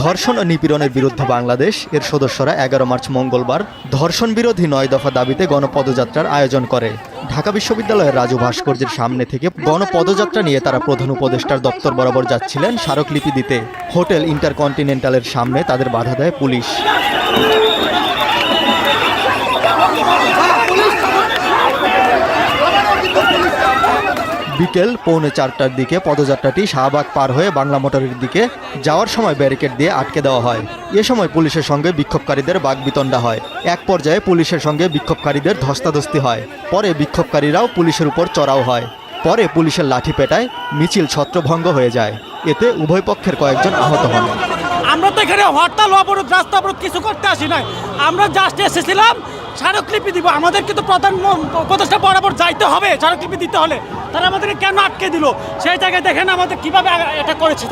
ধর্ষণ ও নিপীড়নের বিরুদ্ধে বাংলাদেশ এর সদস্যরা 11 মার্চ মঙ্গলবার ধর্ষণ বিরোধী 9 দফা দাবিতে গণপদযাত্রার আয়োজন করে। ঢাকা বিশ্ববিদ্যালয়ের রাজু ভাস্কর্যের সামনে থেকে গণপদযাত্রা নিয়ে তারা প্রধান উপদেষ্টার দপ্তর বরাবর যাচ্ছিলেন স্মারকলিপি দিতে। হোটেল ইন্টারকন্টিনেন্টালের সামনে তাদের বাধা দেয় পুলিশ। বিকেল 3:45টার দিকে পদযাত্রাটি শাহবাগ পার হয়ে বাংলা মোটরের দিকে যাওয়ার সময় ব্যারিকেড দিয়ে আটকে দেওয়া হয়। এ সময় পুলিশের সঙ্গে বিক্ষোভকারীদের বাগবিতণ্ডা হয়। এক পর্যায়ে পুলিশের সঙ্গে বিক্ষোভকারীদের ধস্তাধস্তি হয়। পরে বিক্ষোভকারীরাও পুলিশের উপর চড়াও হয়। পরে পুলিশের লাঠি পেটায় মিছিল ছত্রভঙ্গ হয়ে যায়। এতে উভয় পক্ষের কয়েকজন আহত হন। আমরা তো এখানে হরতাল অবরোধ রাস্তা অবরোধ কিছু করতে আসি নাই, আমরা জাস্ট এসেছিলাম স্মারকলিপি দিব। আমাদের কিন্তু প্রধান উপদেষ্টা বরাবর যাইতে হবে স্মারকলিপি দিতে হলে। তারা আমাদেরকে কেন আটকে দিল সেই জায়গায় দেখেন আমাদের কিভাবে এটা করেছে।